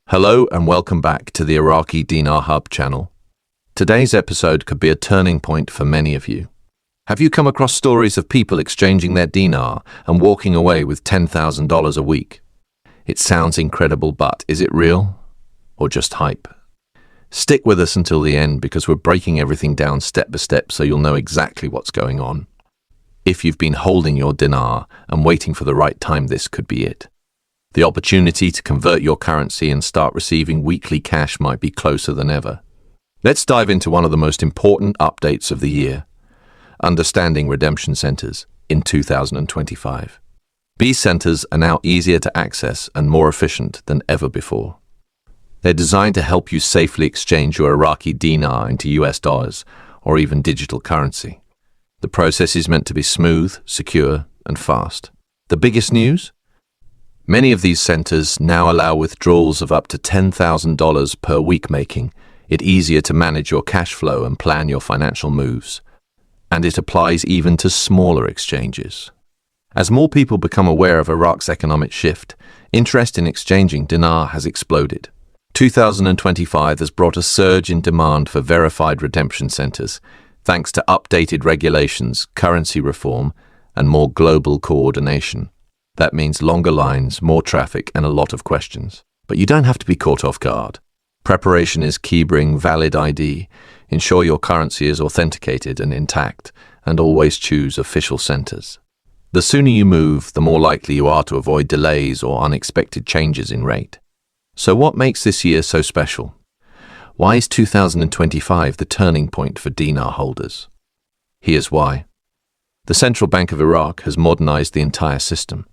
Hello and welcome back to the Iraqi Dinar Hub channel. Today's episode could be a turning point for many of you. Have you come across stories of people exchanging their dinar and walking away with $10,000 a week? It sounds incredible, but is it real or just hype? Stick with us until the end because we're breaking everything down step by step so you'll know exactly what's going on. If you've been holding your dinar and waiting for the right time, this could be it. The opportunity to convert your currency and start receiving weekly cash might be closer than ever. Let's dive into one of the most important updates of the year: understanding redemption centers in 2025. These centers are now easier to access and more efficient than ever before. They're designed to help you safely exchange your Iraqi dinar into US dollars or even digital currency. The process is meant to be smooth, secure, and fast. The biggest news? Many of these centers now allow withdrawals of up to $10,000 per week, making it easier to manage your cash flow and plan your financial moves. And it applies even to smaller exchanges. As more people become aware of Iraq's economic shift, interest in exchanging dinar has exploded. 2025 has brought a surge in demand for verified redemption centers, thanks to updated regulations, currency reform, and more global coordination. That means longer lines, more traffic, and a lot of questions. But you don't have to be caught off guard. Preparation is key. Bring valid ID, ensure your currency is authenticated and intact, and always choose official centers. The sooner you move, the more likely you are to avoid delays or unexpected changes in rate. So what makes this year so special? Why is 2025 the turning point for dinar holders? Here's why. The Central Bank of Iraq has modernized the entire system.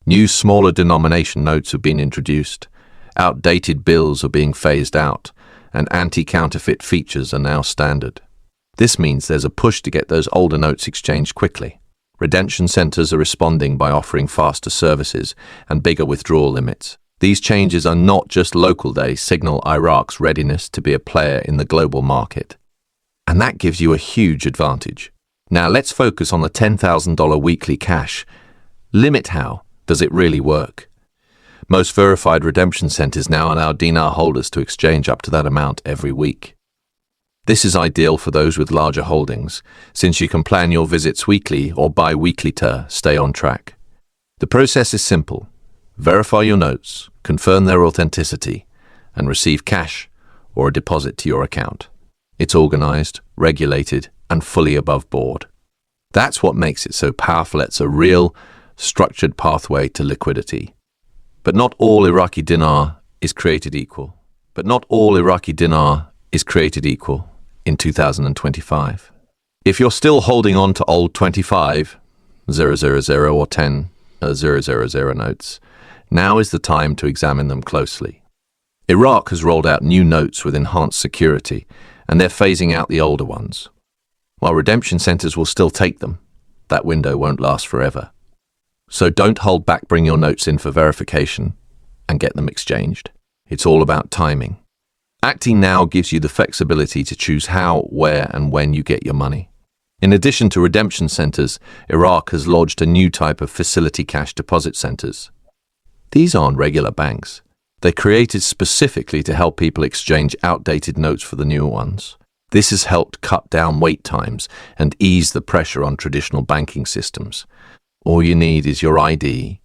New, smaller denomination notes have been introduced, outdated bills are being phased out, and anti-counterfeit features are now standard. This means there's a push to get those older notes exchanged quickly. Redemption centers are responding by offering faster services and bigger withdrawal limits. These changes are not just local, they signal Iraq's readiness to be a player in the global market. And that gives you a huge advantage. Now let's focus on the $10,000 weekly cash limit. How does it really work? Most verified redemption centers now allow dinar holders to exchange up to that amount every week. This is ideal for those with larger holdings, since you can plan your visits weekly or bi-weekly to stay on track. The process is simple. Verify your notes, confirm their authenticity, and receive cash or a deposit to your account. It's organized, regulated, and fully above board. That's what makes it so powerful. It's a real, structured pathway to liquidity. But not all Iraqi dinar is created equal. In 2025. If you're still holding on to old 25,000 or 10,000 notes, now is the time to examine them closely. Iraq has rolled out new notes with enhanced security, and they're phasing out the older ones. While redemption centers will still take them, that window won't last forever. So don't hold back. Bring your notes in for verification and get them exchanged. It's all about timing. Acting now gives you the flexibility to choose how, where, and when you get your money. In addition to redemption centers, Iraq has lodged a new type of facility cash deposit centers. These aren't regular banks. They're created specifically to help people exchange outdated notes for the newer ones. This has helped cut down wait times and ease the pressure on traditional banking systems. All you need is your ID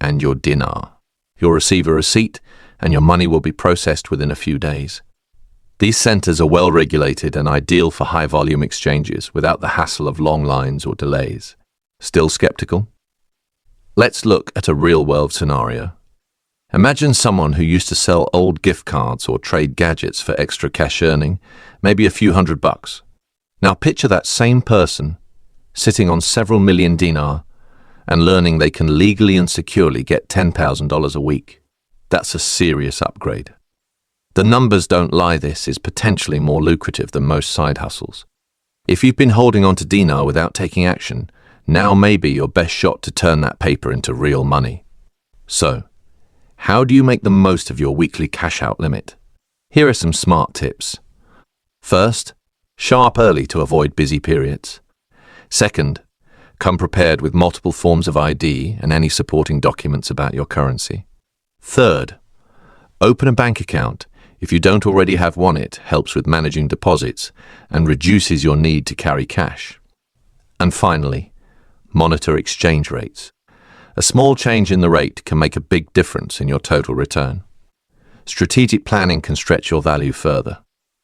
and your dinar. You'll receive a receipt and your money will be processed within a few days. These centers are well regulated and ideal for high-volume exchanges without the hassle of long lines or delays. Still skeptical? Let's look at a real-world scenario. Imagine someone who used to sell old gift cards or trade gadgets for extra cash earning, maybe a few $100. Now picture that same person sitting on several million dinar and learning they can legally and securely get $10,000 a week. That's a serious upgrade. The numbers don't lie. This is potentially more lucrative than most side hustles. If you've been holding on to dinar without taking action, now may be your best shot to turn that paper into real money. So, how do you make the most of your weekly cash out limit? Here are some smart tips. First, show up early to avoid busy periods. Second, come prepared with multiple forms of ID and any supporting documents about your currency. Third, Open a bank account. If you don't already have one, it helps with managing deposits and reduces your need to carry cash. And finally, monitor exchange rates. A small change in the rate can make a big difference in your total return. Strategic planning can stretch your value further.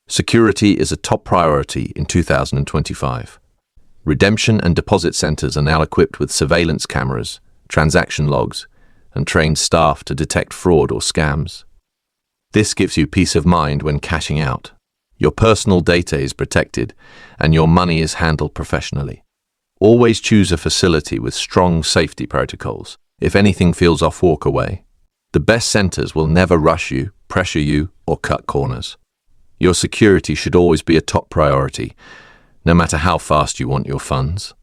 Security is a top priority in 2025. Redemption and deposit centers are now equipped with surveillance cameras, transaction logs, and trained staff to detect fraud or scams. This gives you peace of mind when cashing out. Your personal data is protected and your money is handled professionally. Always choose a facility with strong safety protocols. If anything feels off, walk away. The best centers will never rush you, pressure you, or cut corners. Your security should always be a top priority, no matter how fast you want your funds.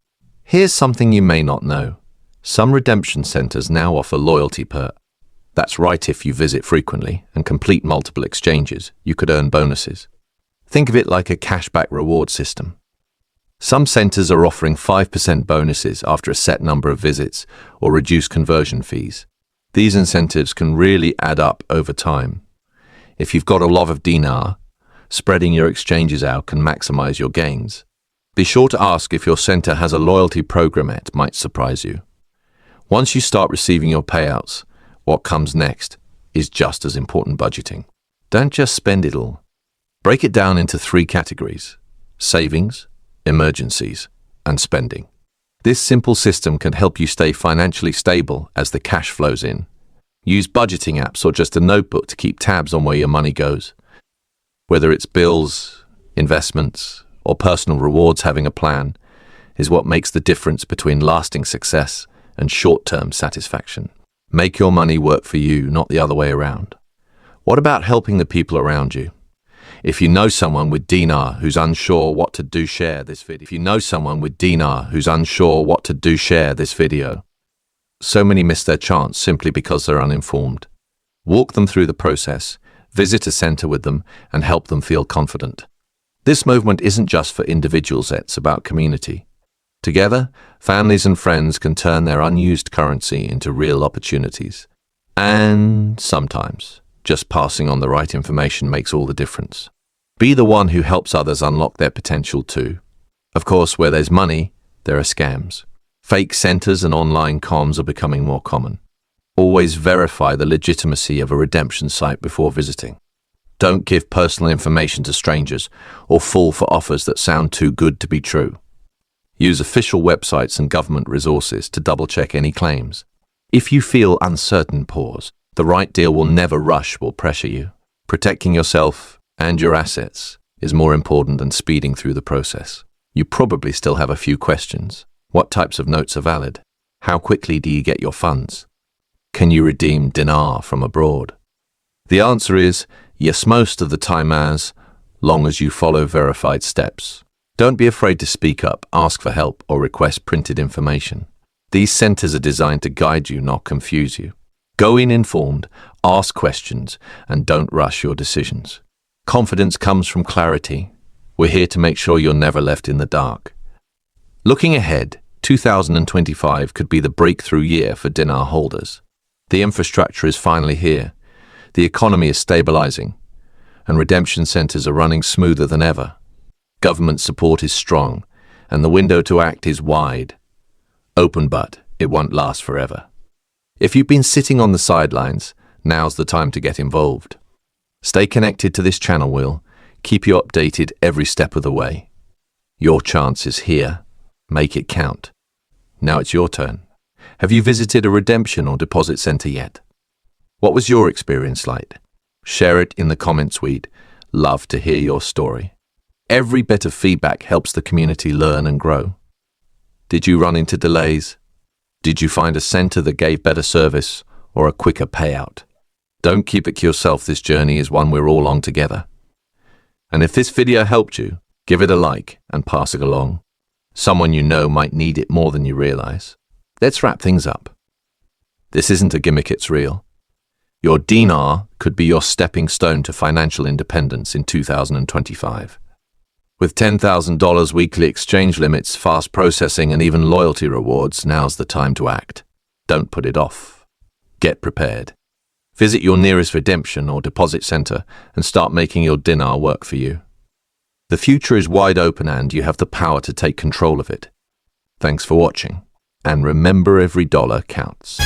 Here's something you may not know. Some redemption centers now offer loyalty perks. That's right, if you visit frequently and complete multiple exchanges, you could earn bonuses. Think of it like a cashback reward system. Some centers are offering 5% bonuses after a set number of visits or reduced conversion fees. These incentives can really add up over time. If you've got a lot of dinar, spreading your exchanges out can maximize your gains. Be sure to ask if your center has a loyalty program. It might surprise you. Once you start receiving your payouts, what comes next is just as important: budgeting. Don't just spend it all. Break it down into 3 categories: savings, emergencies, and spending. This simple system can help you stay financially stable as the cash flows in. Use budgeting apps or just a notebook to keep tabs on where your money goes. Whether it's bills, investments, or personal rewards, having a plan is what makes the difference between lasting success and short-term satisfaction. Make your money work for you, not the other way around. What about helping the people around you? If you know someone with dinar who's unsure what to do, share this video. Share this video. So many miss their chance simply because they're uninformed. Walk them through the process, visit a center with them, and help them feel confident. This movement isn't just for individuals, it's about community. Together, families and friends can turn their unused currency into real opportunities. And sometimes, just passing on the right information makes all the difference. Be the one who helps others unlock their potential too. Of course, where there's money, there are scams. Fake centers and online cons are becoming more common. Always verify the legitimacy of a redemption site before visiting. Don't give personal information to strangers or fall for offers that sound too good to be true. Use official websites and government resources to double-check any claims. If you feel uncertain, pause. The right deal will never rush or pressure you. Protecting yourself and your assets is more important than speeding through the process. You probably still have a few questions. What types of notes are valid? How quickly do you get your funds? Can you redeem dinar from abroad? The answer is yes, most of the time, as long as you follow verified steps. Don't be afraid to speak up, ask for help, or request printed information. These centers are designed to guide you, not confuse you. Go in informed, ask questions, and don't rush your decisions. Confidence comes from clarity. We're here to make sure you're never left in the dark. Looking ahead, 2025 could be the breakthrough year for dinar holders. The infrastructure is finally here. The economy is stabilizing, and redemption centers are running smoother than ever. Government support is strong, and the window to act is wide. Open, but it won't last forever. If you've been sitting on the sidelines, now's the time to get involved. Stay connected to this channel. We'll keep you updated every step of the way. Your chance is here. Make it count. Now it's your turn. Have you visited a redemption or deposit center yet? What was your experience like? Share it in the comments. We'd love to hear your story. Every bit of feedback helps the community learn and grow. Did you run into delays? Did you find a center that gave better service or a quicker payout? Don't keep it to yourself. This journey is one we're all on together. And if this video helped you, give it a like and pass it along. Someone you know might need it more than you realize. Let's wrap things up. This isn't a gimmick, it's real. Your dinar could be your stepping stone to financial independence in 2025. With $10,000 weekly exchange limits, fast processing, and even loyalty rewards, now's the time to act. Don't put it off. Get prepared. Visit your nearest redemption or deposit center and start making your dinar work for you. The future is wide open and you have the power to take control of it. Thanks for watching, and remember, every dollar counts.